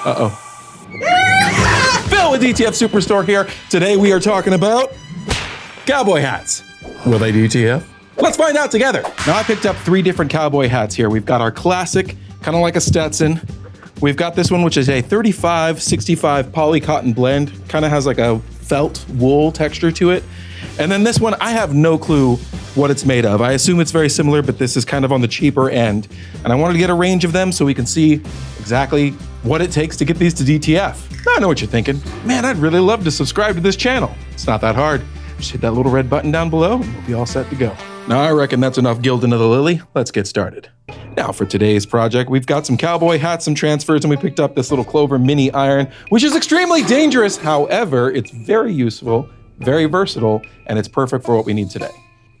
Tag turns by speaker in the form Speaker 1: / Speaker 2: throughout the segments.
Speaker 1: Uh-oh. Phil with DTF Superstore here. Today we are talking about cowboy hats. Will they DTF? Let's find out together. Now I picked up 3 different cowboy hats here. We've got our classic, kind of like a Stetson. We've got this one, which is a 35-65 poly cotton blend. Kind of has like a felt wool texture to it. And then this one, I have no clue what it's made of. I assume it's very similar, but this is kind of on the cheaper end. And I wanted to get a range of them so we can see exactly what it takes to get these to DTF. Now I know what you're thinking. Man, I'd really love to subscribe to this channel. It's not that hard. Just hit that little red button down below and we'll be all set to go. Now I reckon that's enough gilding of the lily. Let's get started. Now for today's project, we've got some cowboy hats, some transfers, and we picked up this little Clover mini iron, which is extremely dangerous. However, it's very useful, very versatile, and it's perfect for what we need today.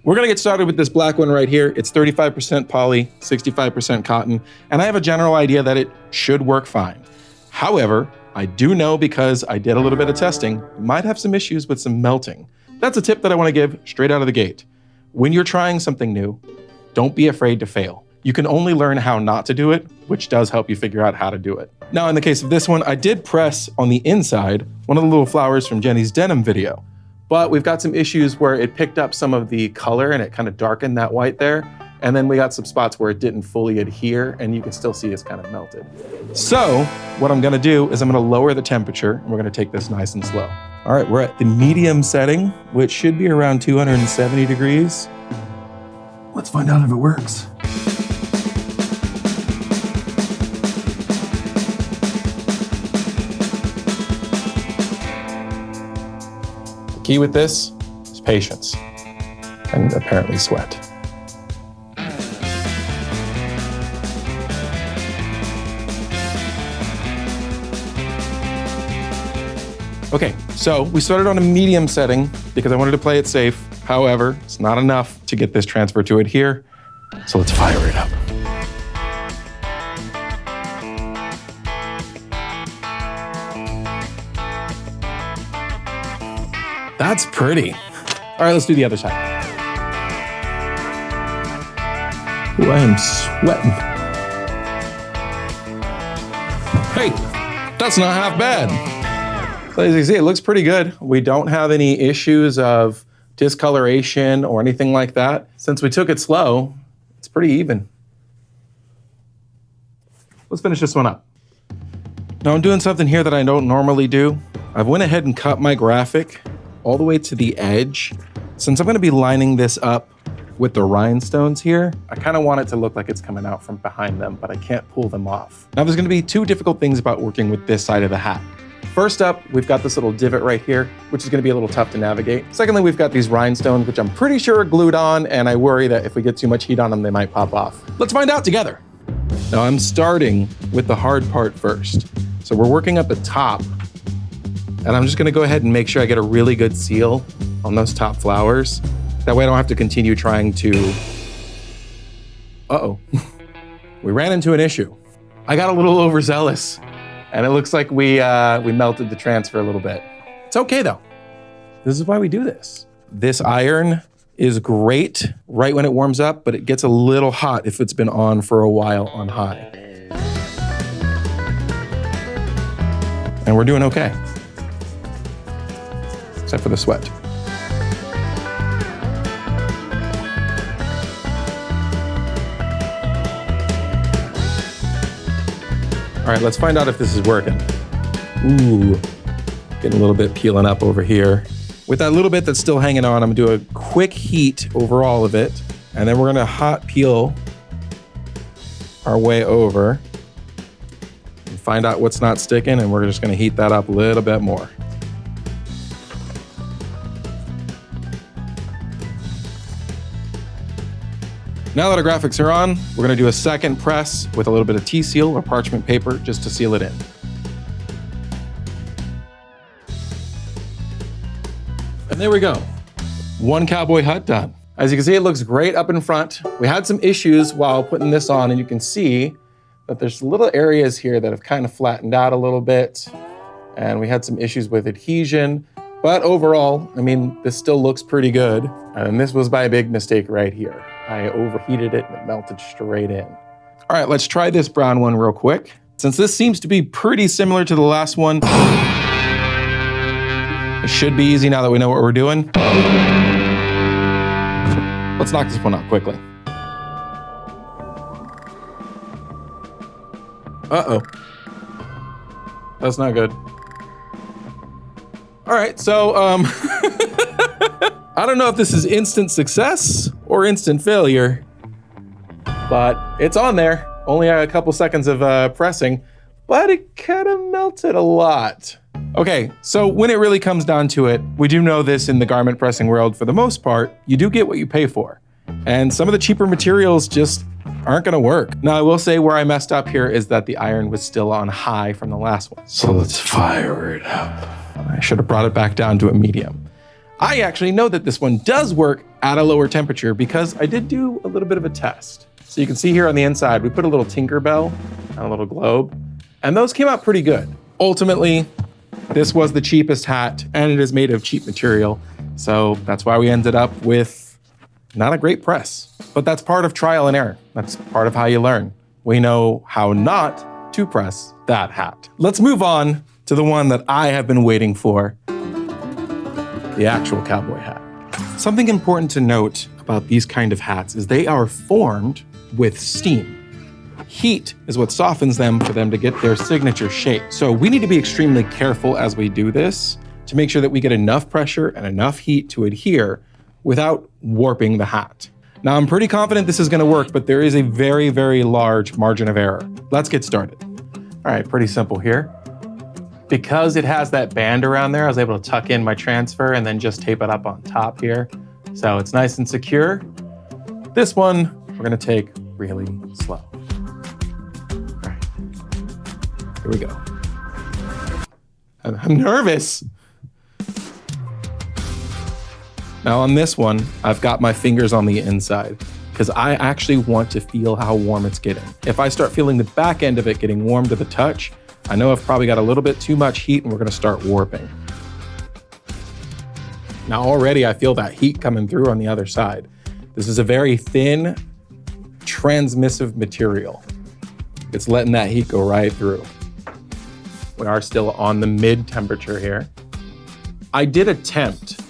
Speaker 1: We're gonna get started with this black one right here. It's 35% poly, 65% cotton, and I have a general idea that it should work fine. However, I do know because I did a little bit of testing, it might have some issues with some melting. That's a tip that I wanna give straight out of the gate. When you're trying something new, don't be afraid to fail. You can only learn how not to do it, which does help you figure out how to do it. Now, in the case of this one, I did press on the inside one of the little flowers from Jenny's denim video, but we've got some issues where it picked up some of the color and it kind of darkened that white there. And then we got some spots where it didn't fully adhere and you can still see it's kind of melted. So what I'm gonna do is I'm gonna lower the temperature and we're gonna take this nice and slow. All right, we're at the medium setting, which should be around 270 degrees. Let's find out if it works. The key with this is patience and apparently sweat. Okay, so we started on a medium setting because I wanted to play it safe. However, it's not enough to get this transfer to adhere. So let's fire it up. That's pretty. All right, let's do the other side. Ooh, I am sweating. Hey, that's not half bad. So as you see, it looks pretty good. We don't have any issues of discoloration or anything like that. Since we took it slow, it's pretty even. Let's finish this one up. Now I'm doing something here that I don't normally do. I've went ahead and cut my graphic all the way to the edge. Since I'm gonna be lining this up with the rhinestones here, I kind of want it to look like it's coming out from behind them, but I can't pull them off. Now there's gonna be 2 difficult things about working with this side of the hat. First up, we've got this little divot right here, which is gonna be a little tough to navigate. Secondly, we've got these rhinestones, which I'm pretty sure are glued on, and I worry that if we get too much heat on them, they might pop off. Let's find out together. Now I'm starting with the hard part first. So we're working at the top, and I'm just gonna go ahead and make sure I get a really good seal on those top flowers. That way I don't have to continue trying to, uh-oh. We ran into an issue. I got a little overzealous. And it looks like we melted the transfer a little bit. It's okay though. This is why we do this. This iron is great right when it warms up, but it gets a little hot if it's been on for a while on high. And we're doing okay. Except for the sweat. All right, let's find out if this is working. Ooh, getting a little bit peeling up over here. With that little bit that's still hanging on, I'm gonna do a quick heat over all of it, and then we're gonna hot peel our way over and find out what's not sticking, and we're just gonna heat that up a little bit more. Now that our graphics are on, we're gonna do a second press with a little bit of T-seal or parchment paper just to seal it in. And there we go. One cowboy hut done. As you can see, it looks great up in front. We had some issues while putting this on, and you can see that there's little areas here that have kind of flattened out a little bit. And we had some issues with adhesion. But overall, I mean, this still looks pretty good. And this was by a big mistake right here. I overheated it and it melted straight in. All right, let's try this brown one real quick. Since this seems to be pretty similar to the last one, it should be easy now that we know what we're doing. Let's knock this one out quickly. Uh-oh. That's not good. All right, so I don't know if this is instant success or instant failure, but it's on there. Only a couple seconds of pressing, but it kind of melted a lot. Okay, so when it really comes down to it, we do know this in the garment pressing world, for the most part, you do get what you pay for. And some of the cheaper materials just aren't gonna work. Now, I will say where I messed up here is that the iron was still on high from the last one. So let's fire it up. I should have brought it back down to a medium. I actually know that this one does work at a lower temperature because I did do a little bit of a test. So you can see here on the inside, we put a little Tinkerbell and a little globe, and those came out pretty good. Ultimately, this was the cheapest hat, and it is made of cheap material. So that's why we ended up with not a great press. But that's part of trial and error. That's part of how you learn. We know how not to press that hat. Let's move on to the one that I have been waiting for, the actual cowboy hat. Something important to note about these kind of hats is they are formed with steam. Heat is what softens them for them to get their signature shape. So we need to be extremely careful as we do this to make sure that we get enough pressure and enough heat to adhere without warping the hat. Now, I'm pretty confident this is gonna work, but there is a very, very large margin of error. Let's get started. All right, pretty simple here. Because it has that band around there, I was able to tuck in my transfer and then just tape it up on top here. So it's nice and secure. This one, we're gonna take really slow. All right, here we go. I'm nervous. Now on this one, I've got my fingers on the inside because I actually want to feel how warm it's getting. If I start feeling the back end of it getting warm to the touch, I know I've probably got a little bit too much heat and we're gonna start warping. Now already I feel that heat coming through on the other side. This is a very thin, transmissive material. It's letting that heat go right through. We are still on the mid temperature here. I did attempt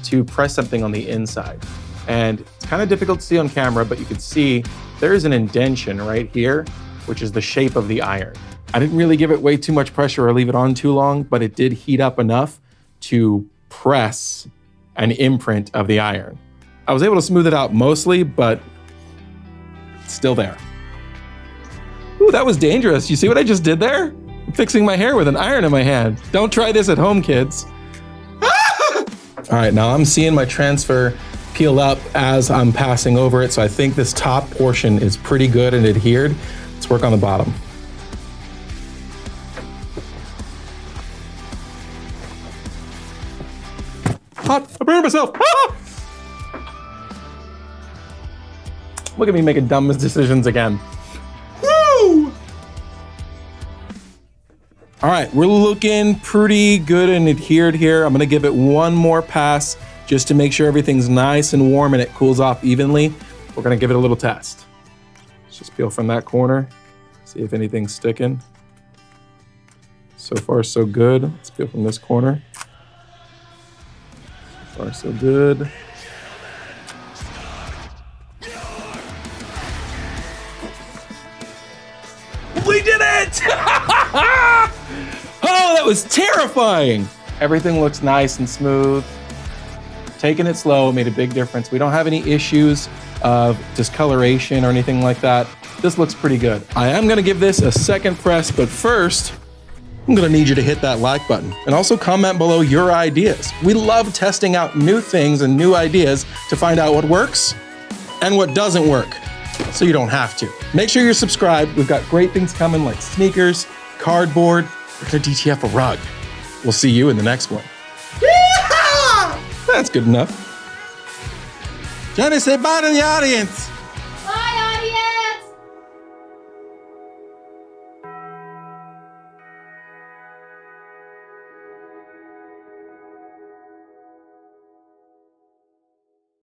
Speaker 1: to press something on the inside, and it's kind of difficult to see on camera, but you can see there is an indentation right here, which is the shape of the iron. I didn't really give it way too much pressure or leave it on too long, but it did heat up enough to press an imprint of the iron. I was able to smooth it out mostly, but it's still there. Ooh, that was dangerous. You see what I just did there? I'm fixing my hair with an iron in my hand. Don't try this at home, kids. All right, now I'm seeing my transfer peel up as I'm passing over it, so I think this top portion is pretty good and adhered. Let's work on the bottom. Hot, I burned myself. Ah! Look at me making dumb decisions again. Woo! All right, we're looking pretty good and adhered here. I'm gonna give it one more pass just to make sure everything's nice and warm and it cools off evenly. We're gonna give it a little test. Let's just peel from that corner, see if anything's sticking. So far, so good. Let's peel from this corner. So far, so good. We did it! Oh, that was terrifying. Everything looks nice and smooth. Taking it slow made a big difference. We don't have any issues of discoloration or anything like that. This looks pretty good. I am gonna give this a second press, but first, I'm gonna need you to hit that like button and also comment below your ideas. We love testing out new things and new ideas to find out what works and what doesn't work, so you don't have to. Make sure you're subscribed. We've got great things coming like sneakers, cardboard, we're gonna DTF a rug. We'll see you in the next one. Yeehaw! That's good enough. Johnny, say bye to the audience.